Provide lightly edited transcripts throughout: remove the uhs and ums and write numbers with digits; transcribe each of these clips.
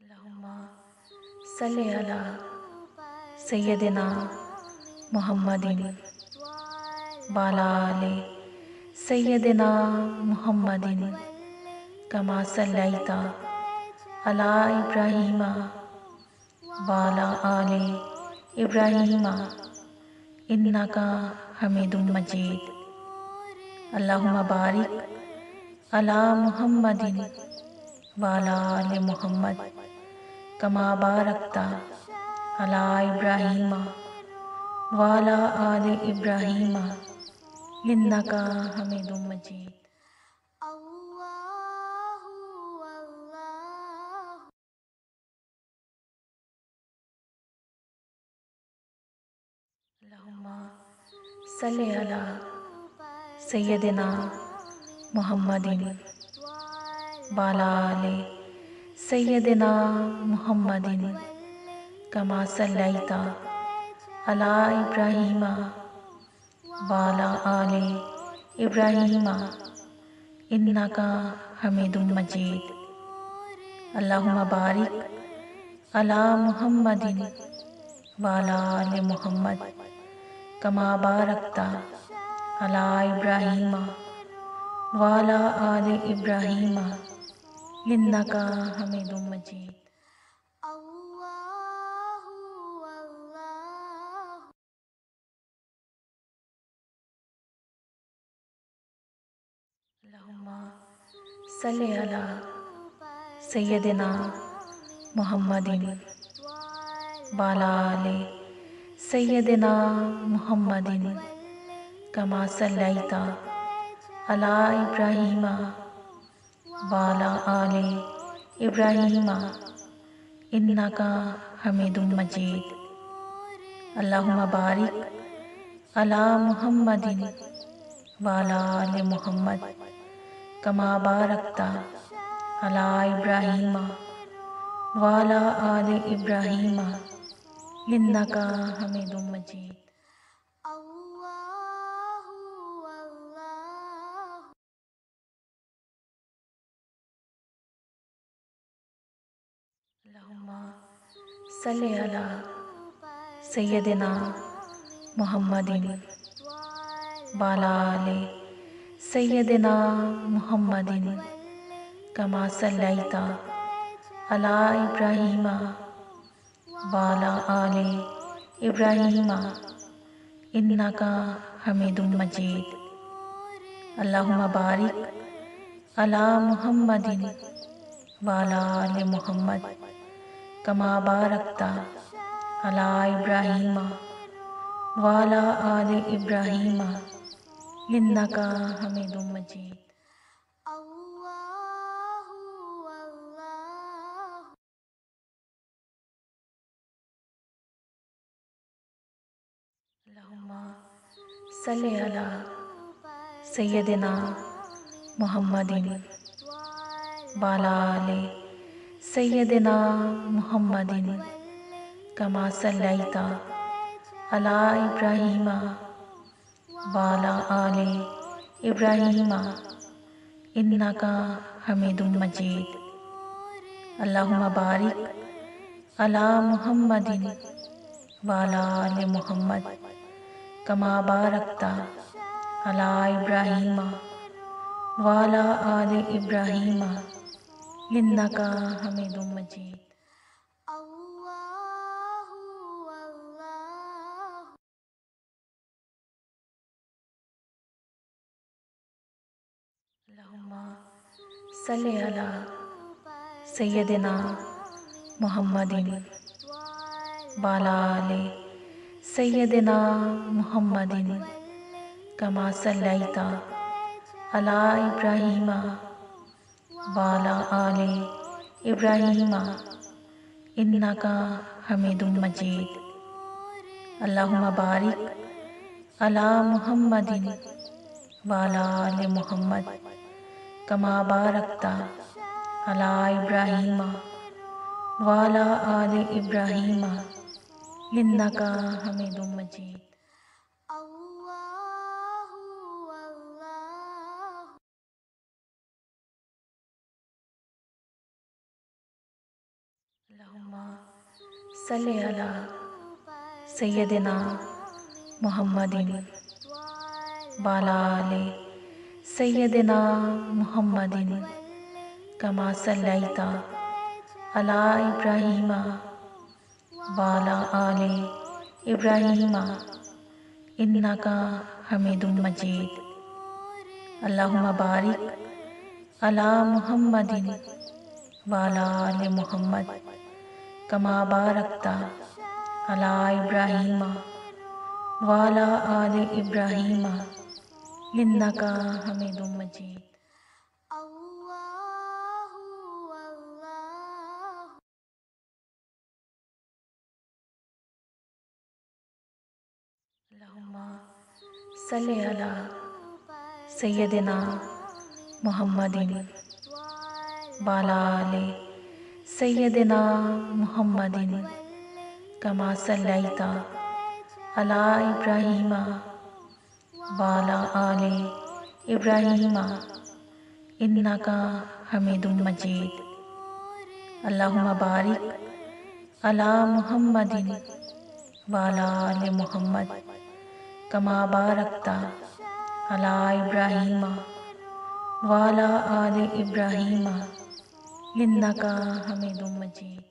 اللہم صلی علی سیدنا محمد وعلی آل سیدنا محمد کما صلیت علی ابراہیم وعلی آل ابراہیم انکا حمید مجید۔ اللہم بارک علی محمد وعلی آل محمد کما بارکت علی ابراہیم وعلی آل ابراہیم انکا حمید مجید۔ اللہم صلی علی سیدنا محمد وعلی آل سیدنا محمد کما صلیت علی ابراہیم وعلی آل ابراہیم انکا حمید مجید۔ اللہم بارک علی محمد وعلی آل محمد کما بارکت علی ابراہیم وعلی آل ابراہیم انکا حمید مجید۔ اللہم صلی علی سیدنا محمد وعلی آل سیدنا محمد کما صلیت علی ابراہیم وعلی آل ابراہیم انکا حمید مجید۔ اللہم بارک علی محمد وعلی آل محمد کما بارکت علی ابراہیم وعلی آل ابراہیم انکا حمید مجید۔ اللہم صلی علی سیدنا محمد وعلی آل سیدنا محمد کما صلیت علی ابراہیم وعلی آل ابراہیم انکا حمید مجید۔ اللہم بارک علی محمد وعلی آل محمد کما بارکت علی ابراہیم وعلی آل ابراہیم انکا حمید مجید۔ اللہم صلی علی سیدنا محمد وعلی آل سیدنا محمد کما صلیت علی ابراہیم وعلی آل ابراہیم انکا حمید مجید۔ اللہم بارک علی محمد وعلی آل محمد کما بارکت علی ابراہیم وعلی آل ابراہیم انکا حمید مجید۔ اللہم صلی علی سیدنا محمد وعلی آل سیدنا محمد کما صلیت علی ابراہیم وعلی آل ابراہیم انکا حمید مجید۔ اللہم بارک علی محمد وعلی آل محمد کما بارکت علی ابراہیم وعلی آل ابراہیم انکا حمید مجید۔ اللہم صلی علی سیدنا محمد وعلی آل سیدنا محمد کما صلیت علی ابراہیم وعلی آل ابراہیم انک حمید مجید اللہم بارک علی محمد وعلی آل محمد کما بارکت علی ابراہیم وعلی آل ابراہیم انک حمید مجید اللہم صلی علی سیدنا محمد وعلی آل سیدنا محمد کما صلیت علی ابراہیم وعلی آل ابراہیم انک حمید مجید اللہم بارک علی محمد وعلی آل محمد کما بارکت علی ابراہیم وعلی آل ابراہیم انک حمید مجید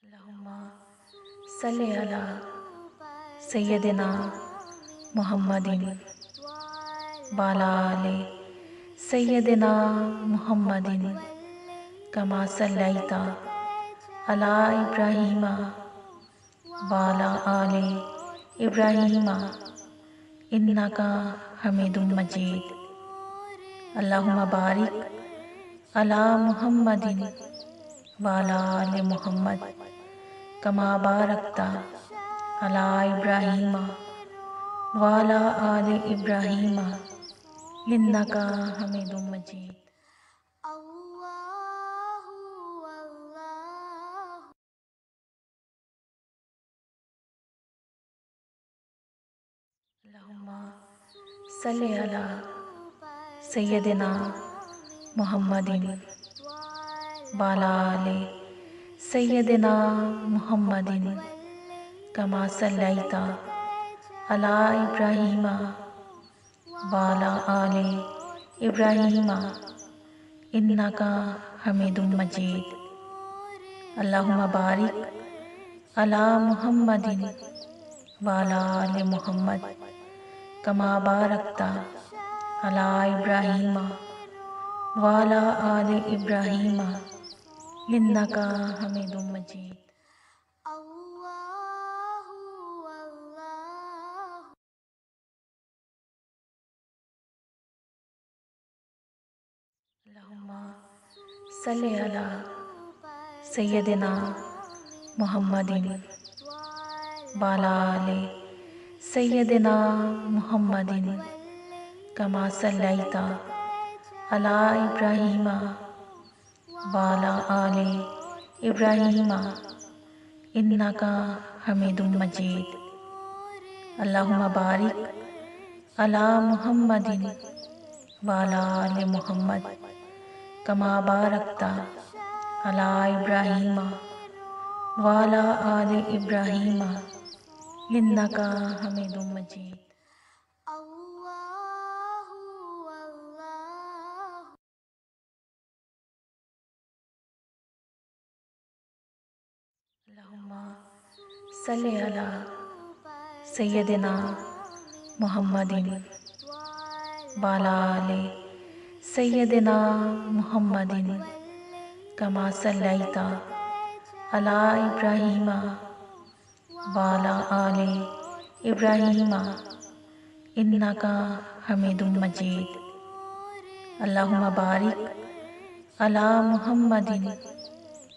اللہم صلی علی سیدنا محمد وعلی آل سیدنا محمد کما صلیت علی ابراہیم وعلی آل ابراہیم انک حمید مجید اللہم بارک علی محمد وعلی آل محمد کما بارکت علی ابراہیم وعلی آل ابراہیم انک حمید مجید اللہم صلی علی سیدنا محمد وعلی آل سیدنا محمد کما صلیت علی ابراہیم وعلی آل ابراہیم انک حمید مجید اللہم بارک علی محمد وعلی آل محمد کما بارکت علی ابراہیم وعلی آل ابراہیم انک حمید مجید اللہم صلی علی سیدنا محمد وعلی آل سیدنا محمد کما صلیت علی ابراہیم وعلی آل ابراہیم انک حمید مجید اللہم بارک علی محمد وعلی آل محمد کما بارکت علی ابراہیم وعلی آل ابراہیم انک حمید مجید اللہم صلی علی سیدنا محمد وعلی آل سیدنا محمد کما صلیت علی ابراہیم وعلی آل ابراہیم انک حمید مجید اللہم بارک علی محمد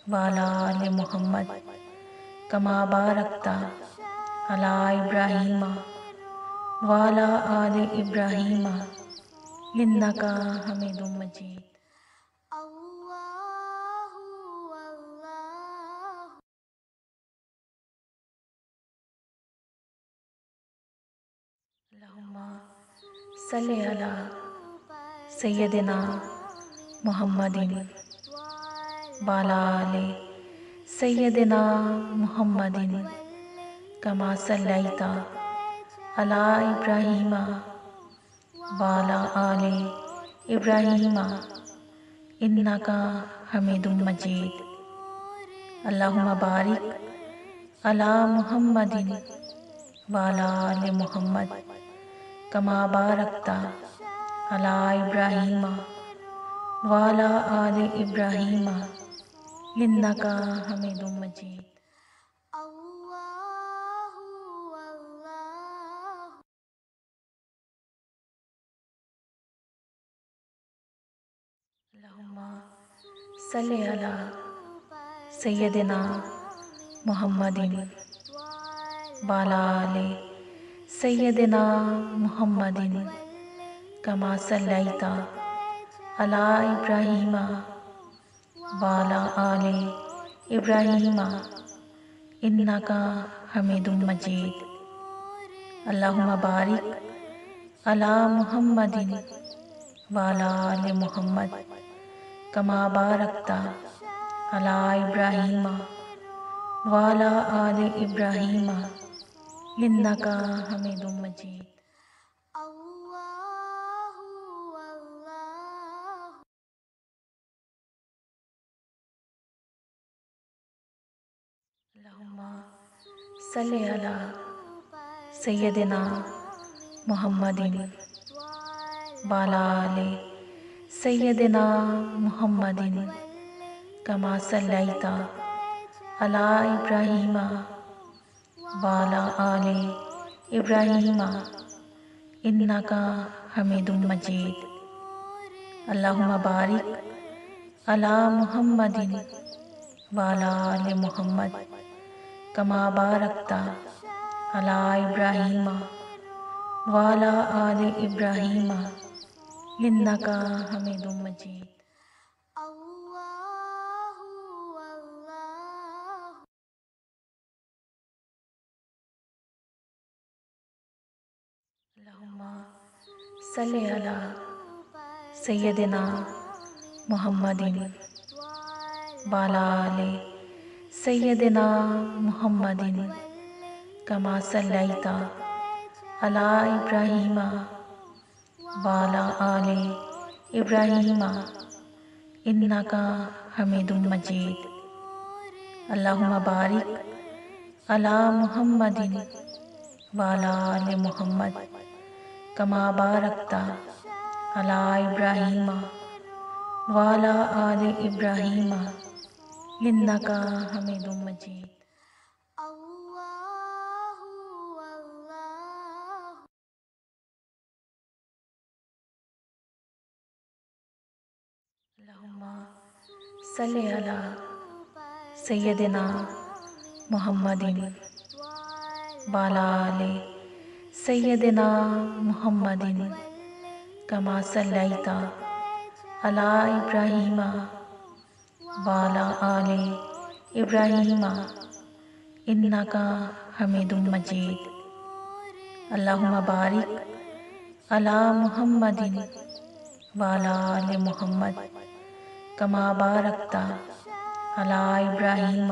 وعلی آل محمد کما بارکت علی ابراہیم وعلی آل ابراہیم انک حمید مجید اللہم صلی علی سیدنا محمد وعلی آل سیدنا محمد کما صلیت علی ابراہیم وعلی آل ابراہیم انکا حمید مجید اللہم بارک علی محمد وعلی آل محمد کما بارکت علی ابراہیم وعلی آل ابراہیم انکا حمید مجید اللہم صلی علی سیدنا محمد وعلی آل سیدنا محمد کما صلیت علی ابراہیم وعلی آل ابراہیم انکا حمید مجید اللہم بارک علی محمد وعلی آل محمد کما بارکت علی ابراہیم وعلی آل ابراہیم انکا حمید مجید اللہم صلی علی سیدنا محمد وعلی آل سیدنا محمد کما صلیت علی ابراہیم وعلی آل ابراہیم انکا حمید مجید اللہم بارک علی محمد وعلی آل محمد کما بارکت علی ابراہیم وعلی آل ابراہیم انکا حمید مجید اللہم صلی علی سیدنا محمد وعلی آل سیدنا محمد کما صلیت علی ابراہیم وعلی آل ابراہیم انکا حمید مجید اللہم بارک علی محمد وعلی آل محمد کما بارکت علی ابراہیم وعلی آل ابراہیم انکا حمید مجید اللہم صلی علی سیدنا محمد وعلی آل سیدنا محمد کما صلیت علی ابراہیم وعلی آل ابراہیم انکا حمید مجید اللہم بارک علی محمد وعلی آل محمد کما بارکت علی ابراہیم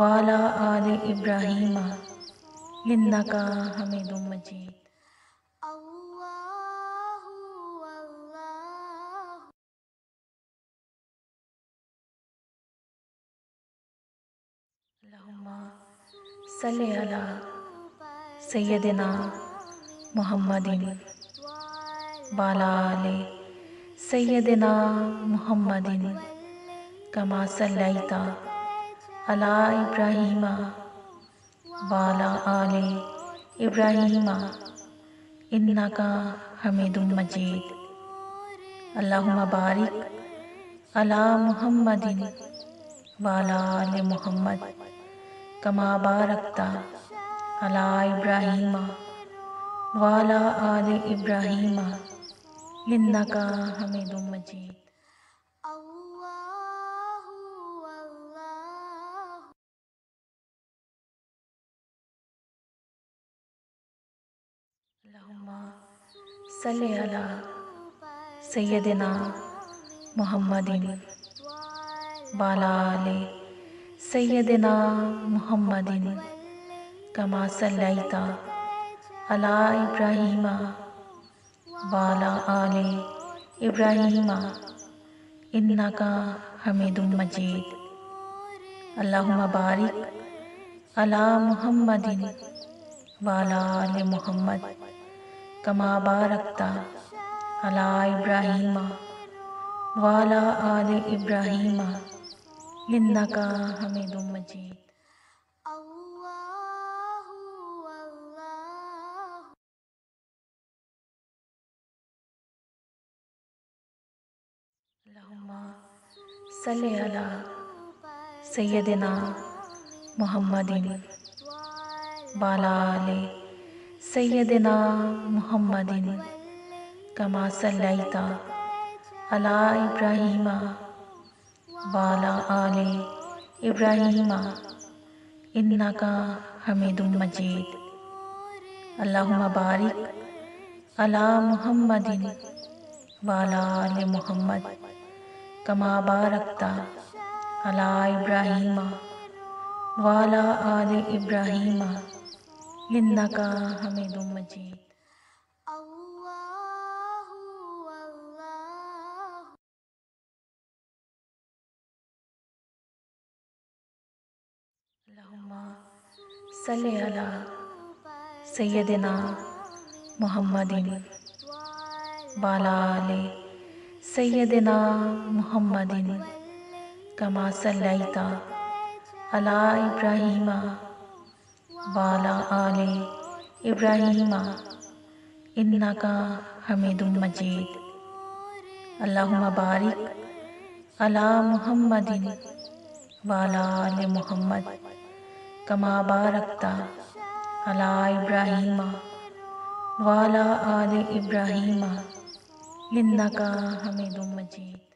وعلی آل ابراہیم انکا حمید مجید اللہم صلی علی سیدنا محمد وعلی آل سیدنا محمد کما صلیت علی ابراہیم وعلی آل ابراہیم انکا حمید مجید اللہم بارک علی محمد وعلی آل محمد کما بارکت علی ابراہیم وعلی آل ابراہیم انکا حمید مجید اللہم صلی علی سیدنا محمد وعلی آل سیدنا محمد کما صلیت علی ابراہیم وعلی آل ابراہیم انک حمید مجید۔ اللہم بارک علی محمد وعلی آل محمد کما بارکت علی ابراہیم وعلی آل ابراہیم انک حمید مجید۔ اللہم صلی علی سیدنا محمد وعلی آل سیدنا محمد کما صلیت علی ابراہیم وعلی آل ابراہیم انک حمید مجید۔ اللہم بارک علی محمد وعلی آل محمد کما بارکت علی ابراہیم وعلی آل ابراہیم انک حمید مجید۔ اللہم صلی علی سیدنا محمد وعلی آل سیدنا محمد کما صلیت علی ابراہیم وعلی آل ابراہیم انک حمید مجید۔ اللہم بارک علی محمد وعلی آل محمد کما بارکت علی ابراہیم وعلی آل ابراہیم انک حمید مجید۔